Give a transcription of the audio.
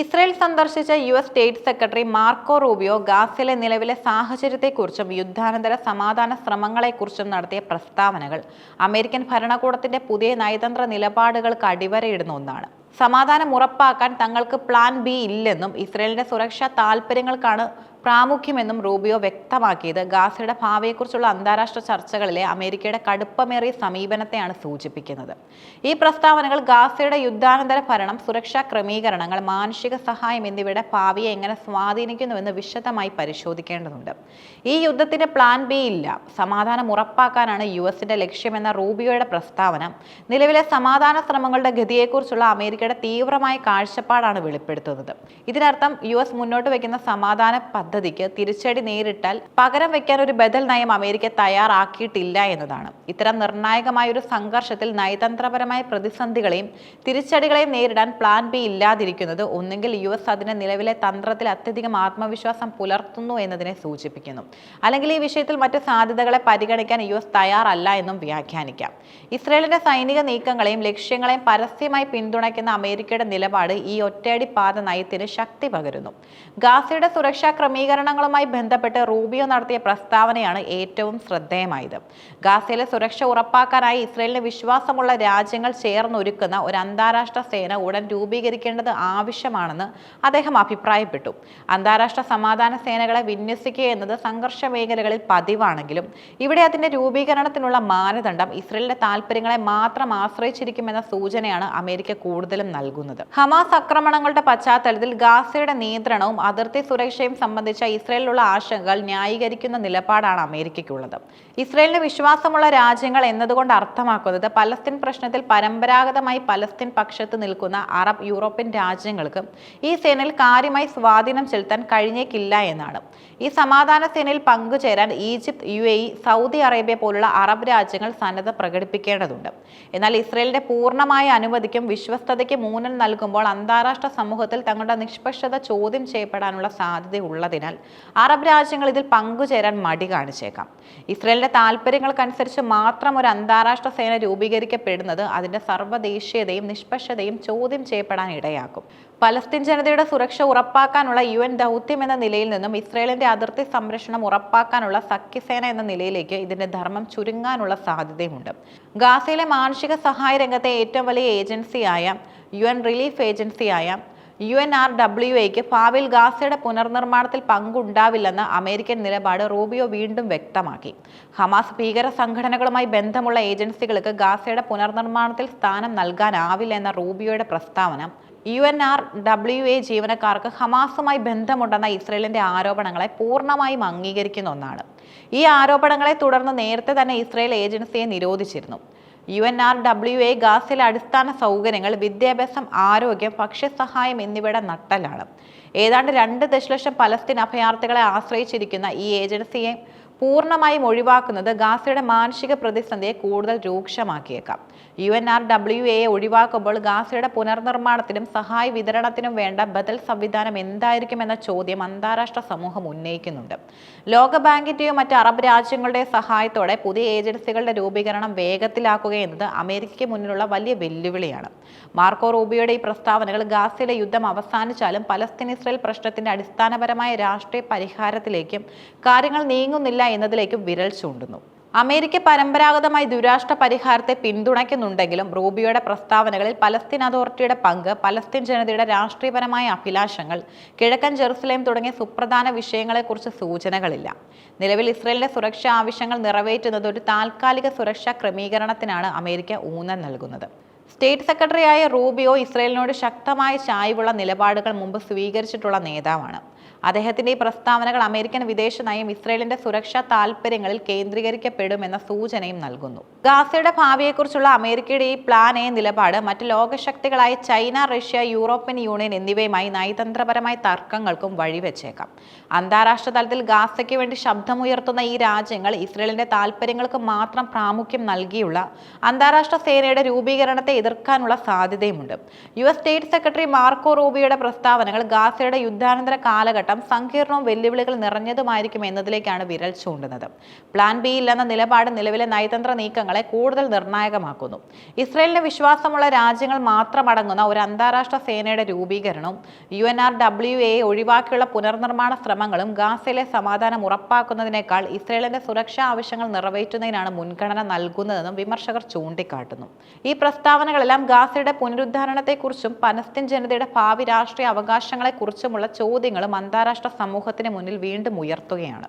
Israel സന്ദർശിച്ച US. State secretary Marco Rubio ഗാസയിലെ നിലവിലെ സാഹചര്യത്തെക്കുറിച്ചും യുദ്ധാനന്തര സമാധാന ശ്രമങ്ങളെക്കുറിച്ചും നടത്തിയ പ്രസ്താവനകൾ അമേരിക്കൻ ഭരണകൂടത്തിന്റെ പുതിയ നയതന്ത്ര നിലപാടുകൾക്ക് അടിവരയിടുന്ന ഒന്നാണ്. സമാധാനം ഉറപ്പാക്കാൻ തങ്ങൾക്ക് പ്ലാൻ ബി ഇല്ലെന്നും ഇസ്രയേലിന്റെ സുരക്ഷാ താൽപര്യങ്ങൾക്കാണ് പ്രാമുഖ്യമെന്നും റൂബിയോ വ്യക്തമാക്കിയത് ഗാസയുടെ ഭാവിയെക്കുറിച്ചുള്ള അന്താരാഷ്ട്ര ചർച്ചകളിലെ അമേരിക്കയുടെ കടുപ്പമേറിയ സമീപനത്തെയാണ് സൂചിപ്പിക്കുന്നത്. ഈ പ്രസ്താവനകൾ ഗാസയുടെ യുദ്ധാനന്തര ഭരണം, സുരക്ഷാ ക്രമീകരണങ്ങൾ, മാനുഷിക സഹായം എന്നിവയുടെ ഭാവിയെ എങ്ങനെ സ്വാധീനിക്കുന്നുവെന്ന് വിശദമായി പരിശോധിക്കേണ്ടതുണ്ട്. ഈ യുദ്ധത്തിന് പ്ലാൻ ബി ഇല്ല, സമാധാനം ഉറപ്പാക്കാനാണ് യു.എസിന്റെ ലക്ഷ്യമെന്ന റൂബിയോയുടെ പ്രസ്താവന നിലവിലെ സമാധാന ശ്രമങ്ങളുടെ ഗതിയെക്കുറിച്ചുള്ള അമേരിക്കയുടെ തീവ്രമായ കാഴ്ചപ്പാടാണ് വെളിപ്പെടുത്തുന്നത്. ഇതിനർത്ഥം യു.എസ്. മുന്നോട്ട് വയ്ക്കുന്ന സമാധാന പദ്ധതിക്ക് തിരിച്ചടി നേരിട്ടാൽ പകരം വയ്ക്കാൻ ഒരു ബദൽ നയം അമേരിക്ക തയ്യാറാക്കിയിട്ടില്ല എന്നതാണ്. ഇത്തരം നിർണായകമായ ഒരു സംഘർഷത്തിൽ നയതന്ത്രപരമായ പ്രതിസന്ധികളെയും തിരിച്ചടികളെയും നേരിടാൻ പ്ലാൻ ബി ഇല്ലാതിരിക്കുന്നത് ഒന്നുകിൽ യു.എസ്. അതിന്റെ നിലവിലെ തന്ത്രത്തിൽ അത്യധികം ആത്മവിശ്വാസം പുലർത്തുന്നു എന്നതിനെ സൂചിപ്പിക്കുന്നു, അല്ലെങ്കിൽ ഈ വിഷയത്തിൽ മറ്റ് സാധ്യതകളെ പരിഗണിക്കാൻ യു.എസ്. തയ്യാറല്ല എന്നും വ്യാഖ്യാനിക്കാം. ഇസ്രയേലിന്റെ സൈനിക നീക്കങ്ങളെയും ലക്ഷ്യങ്ങളെയും പരസ്യമായി പിന്തുണയ്ക്കുന്ന അമേരിക്കയുടെ നിലപാട് ഈ ഒറ്റയടി പാത നയത്തിന് ശക്തി പകരുന്നു. ഗാസയുടെ സുരക്ഷാ ക്രമീകരണങ്ങളുമായി ബന്ധപ്പെട്ട് റൂബിയോ നടത്തിയ പ്രസ്താവനയാണ് ഏറ്റവും ശ്രദ്ധേയമായത്. ഗാസയിലെ സുരക്ഷ ഉറപ്പാക്കാനായി ഇസ്രയേലിന് വിശ്വാസമുള്ള രാജ്യങ്ങൾ ചേർന്നൊരുക്കുന്ന ഒരു അന്താരാഷ്ട്ര സേന ഉടൻ രൂപീകരിക്കേണ്ടത് ആവശ്യമാണെന്ന് അദ്ദേഹം അഭിപ്രായപ്പെട്ടു. അന്താരാഷ്ട്ര സമാധാന സേനകളെ വിന്യസിക്കുക എന്നത് സംഘർഷ മേഖലകളിൽ പതിവാണെങ്കിലും ഇവിടെ അതിന്റെ രൂപീകരണത്തിനുള്ള മാനദണ്ഡം ഇസ്രയേലിന്റെ താൽപര്യങ്ങളെ മാത്രം ആശ്രയിച്ചിരിക്കുമെന്ന സൂചനയാണ് അമേരിക്ക കൂടുതലും നൽകുന്നത്. ഹമാസ് ആക്രമണങ്ങളുടെ പശ്ചാത്തലത്തിൽ ഗാസയുടെ നിയന്ത്രണവും അതിർത്തി സുരക്ഷയും സംബന്ധിച്ച ഇസ്രയേലിലുള്ള ആശങ്കകൾ ന്യായീകരിക്കുന്ന നിലപാടാണ് അമേരിക്കയ്ക്കുള്ളത്. ഇസ്രയേലിന് വിശ്വാസമുള്ള രാജ്യങ്ങൾ എന്നതുകൊണ്ട് അർത്ഥമാക്കുന്നത് പലസ്തീൻ പ്രശ്നത്തിൽ പരമ്പരാഗതമായി പലസ്തീൻ പക്ഷത്ത് നിൽക്കുന്ന അറബ് യൂറോപ്യൻ രാജ്യങ്ങൾക്ക് ഈ സേനയിൽ കാര്യമായി സ്വാധീനം ചെലുത്താൻ കഴിഞ്ഞേക്കില്ല എന്നാണ്. ഈ സമാധാന സേനയിൽ പങ്കുചേരാൻ ഈജിപ്ത്, യു.എ.ഇ., സൗദി അറേബ്യ പോലുള്ള അറബ് രാജ്യങ്ങൾ സന്നദ്ധ പ്രകടിപ്പിക്കേണ്ടതുണ്ട്. എന്നാൽ ഇസ്രയേലിന്റെ പൂർണ്ണമായ അനുമതിക്കും വിശ്വസ്തതയ്ക്കും ഊന്നൽ നൽകുമ്പോൾ അന്താരാഷ്ട്ര സമൂഹത്തിൽ തങ്ങളുടെ നിഷ്പക്ഷത ചോദ്യം ചെയ്യപ്പെടാനുള്ള സാധ്യതയുള്ളതിനാൽ അറബ് രാജ്യങ്ങൾ ഇതിൽ പങ്കുചേരാൻ മടി കാണിച്ചേക്കാം. ഇസ്രയേലിന്റെ താൽപര്യങ്ങൾക്കനുസരിച്ച് മാത്രം ഒരു അന്താരാഷ്ട്ര സേന രൂപീകരിക്കപ്പെടുന്നത് അതിന്റെ സർവ്വദേശീയതയും നിഷ്പക്ഷതയും ചോദ്യം ചെയ്യപ്പെടാൻ ഇടയാക്കും. പലസ്തീൻ ജനതയുടെ സുരക്ഷ ഉറപ്പാക്കാനുള്ള UN ദൗത്യം എന്ന നിലയിൽ നിന്നും ഇസ്രയേലിന്റെ അതിർത്തി സംരക്ഷണം ഉറപ്പാക്കാനുള്ള സഖ്യസേന എന്ന നിലയിലേക്ക് ഇതിന്റെ ധർമ്മം ചുരുങ്ങാനുള്ള സാധ്യതയുമുണ്ട്. ഗാസയിലെ മാനുഷിക സഹായ രംഗത്തെ ഏറ്റവും വലിയ ഏജൻസിയായ UN റിലീഫ് ഏജൻസിയായ UNRWAക്ക് ഭാവിയിൽ ഗാസയുടെ പുനർനിർമ്മാണത്തിൽ പങ്കുണ്ടാവില്ലെന്ന അമേരിക്കൻ നിലപാട് റൂബിയോ വീണ്ടും വ്യക്തമാക്കി. ഹമാസ് ഭീകര സംഘടനകളുമായി ബന്ധമുള്ള ഏജൻസികൾക്ക് ഗാസയുടെ പുനർനിർമ്മാണത്തിൽ സ്ഥാനം നൽകാനാവില്ല എന്ന റൂബിയോയുടെ പ്രസ്താവന UNRWA ജീവനക്കാർക്ക് ഹമാസുമായി ബന്ധമുണ്ടെന്ന ഇസ്രയേലിന്റെ ആരോപണങ്ങളെ പൂർണ്ണമായും അംഗീകരിക്കുന്ന ഒന്നാണ്. ഈ ആരോപണങ്ങളെ തുടർന്ന് നേരത്തെ തന്നെ ഇസ്രയേൽ ഏജൻസിയെ നിരോധിച്ചിരുന്നു. UNRWA ഗാസയിലെ അടിസ്ഥാന സൗകര്യങ്ങൾ, വിദ്യാഭ്യാസം, ആരോഗ്യം, ഭക്ഷ്യസഹായം എന്നിവയുടെ നട്ടെല്ലാണ്. ഏതാണ്ട് 2 ദശലക്ഷം പലസ്തീൻ അഭയാർത്ഥികളെ ആശ്രയിച്ചിരിക്കുന്ന ഈ ഏജൻസിയെ പൂർണ്ണമായും ഒഴിവാക്കുന്നത് ഗാസയുടെ മാനുഷിക പ്രതിസന്ധിയെ കൂടുതൽ രൂക്ഷമാക്കിയേക്കാം. UNRWA ഒഴിവാക്കുമ്പോൾ ഗാസയുടെ പുനർനിർമ്മാണത്തിനും സഹായ വിതരണത്തിനും വേണ്ട ബദൽ സംവിധാനം എന്തായിരിക്കുമെന്ന ചോദ്യം അന്താരാഷ്ട്ര സമൂഹം ഉന്നയിക്കുന്നുണ്ട്. ലോകബാങ്കിന്റെയോ മറ്റ് അറബ് രാജ്യങ്ങളുടെയോ സഹായത്തോടെ പുതിയ ഏജൻസികളുടെ രൂപീകരണം വേഗത്തിലാക്കുക എന്നത് അമേരിക്കയ്ക്ക് മുന്നിലുള്ള വലിയ വെല്ലുവിളിയാണ്. മാർക്കോ റൂബിയോയുടെ ഈ പ്രസ്താവനകൾ ഗാസയിലെ യുദ്ധം അവസാനിച്ചാലും പലസ്തീൻ ഇസ്രയേൽ പ്രശ്നത്തിന്റെ അടിസ്ഥാനപരമായ രാഷ്ട്രീയ പരിഹാരത്തിലേക്കും കാര്യങ്ങൾ നീങ്ങുന്നില്ല എന്നതിലേക്കും വിരൽ ചൂണ്ടുന്നു. അമേരിക്ക പരമ്പരാഗതമായി ദുരാഷ്ട്ര പരിഹാരത്തെ പിന്തുണയ്ക്കുന്നുണ്ടെങ്കിലും റൂബിയോയുടെ പ്രസ്താവനകളിൽ പലസ്തീൻ അതോറിറ്റിയുടെ പങ്ക്, പലസ്തീൻ ജനതയുടെ രാഷ്ട്രീയപരമായ അഭിലാഷങ്ങൾ, കിഴക്കൻ ജെറുസലേം തുടങ്ങിയ സുപ്രധാന വിഷയങ്ങളെക്കുറിച്ച് സൂചനകളില്ല. നിലവിൽ ഇസ്രയേലിന്റെ സുരക്ഷാ ആവശ്യങ്ങൾ നിറവേറ്റുന്നത് ഒരു താൽക്കാലിക സുരക്ഷാ ക്രമീകരണത്തിനാണ് അമേരിക്ക ഊന്നൽ നൽകുന്നത്. സ്റ്റേറ്റ് സെക്രട്ടറിയായ റൂബിയോ ഇസ്രയേലിനോട് ശക്തമായ ചായ്വുള്ള നിലപാടുകൾ മുമ്പ് സ്വീകരിച്ചിട്ടുള്ള നേതാവാണ്. അദ്ദേഹത്തിന്റെ ഈ പ്രസ്താവനകൾ അമേരിക്കൻ വിദേശ നയം ഇസ്രയേലിന്റെ സുരക്ഷാ താൽപര്യങ്ങളിൽ കേന്ദ്രീകരിക്കപ്പെടുമെന്ന സൂചനയും നൽകുന്നു. ഗാസയുടെ ഭാവിയെക്കുറിച്ചുള്ള അമേരിക്കയുടെ ഈ പ്ലാൻ എ നിലപാട് മറ്റ് ലോകശക്തികളായ ചൈന, റഷ്യ, യൂറോപ്യൻ യൂണിയൻ എന്നിവയുമായി നയതന്ത്രപരമായ തർക്കങ്ങൾക്കും വഴിവെച്ചേക്കാം. അന്താരാഷ്ട്ര തലത്തിൽ ഗാസയ്ക്ക് വേണ്ടി ശബ്ദമുയർത്തുന്ന ഈ രാജ്യങ്ങൾ ഇസ്രയേലിന്റെ താൽപര്യങ്ങൾക്ക് മാത്രം പ്രാമുഖ്യം നൽകിയുള്ള അന്താരാഷ്ട്ര സേനയുടെ രൂപീകരണത്തെ എതിർക്കാനുള്ള സാധ്യതയുമുണ്ട്. US സ്റ്റേറ്റ് സെക്രട്ടറി മാർക്കോ റൂബിയോയുടെ പ്രസ്താവനകൾ ഗാസയുടെ യുദ്ധാനന്തര കാലഘട്ടം ഘട്ടം സങ്കീർണവും വെല്ലുവിളികൾ നിറഞ്ഞതുമായിരിക്കും എന്നതിലേക്കാണ് വിരൽ ചൂണ്ടുന്നത്. പ്ലാൻ ബി ഇല്ലെന്ന നിലപാട് നിലവിലെ നയതന്ത്ര നീക്കങ്ങളെ കൂടുതൽ നിർണായകമാക്കുന്നു. ഇസ്രയേലിന് വിശ്വാസമുള്ള രാജ്യങ്ങൾ മാത്രമടങ്ങുന്ന ഒരു അന്താരാഷ്ട്ര സേനയുടെ രൂപീകരണവും UNRWA ഒഴിവാക്കിയുള്ള പുനർനിർമ്മാണ ശ്രമങ്ങളും ഗാസയിലെ സമാധാനം ഉറപ്പാക്കുന്നതിനേക്കാൾ ഇസ്രയേലിന്റെ സുരക്ഷാ ആവശ്യങ്ങൾ നിറവേറ്റുന്നതിനാണ് മുൻഗണന നൽകുന്നതെന്നും വിമർശകർ ചൂണ്ടിക്കാട്ടുന്നു. ഈ പ്രസ്താവനകളെല്ലാം ഗാസയുടെ പുനരുദ്ധാരണത്തെക്കുറിച്ചും പലസ്തീൻ ജനതയുടെ ഭാവി രാഷ്ട്രീയ അവകാശങ്ങളെക്കുറിച്ചുമുള്ള ചോദ്യങ്ങളും അന്താരാഷ്ട്ര സമൂഹത്തിന് മുന്നിൽ വീണ്ടും ഉയർത്തുകയാണ്.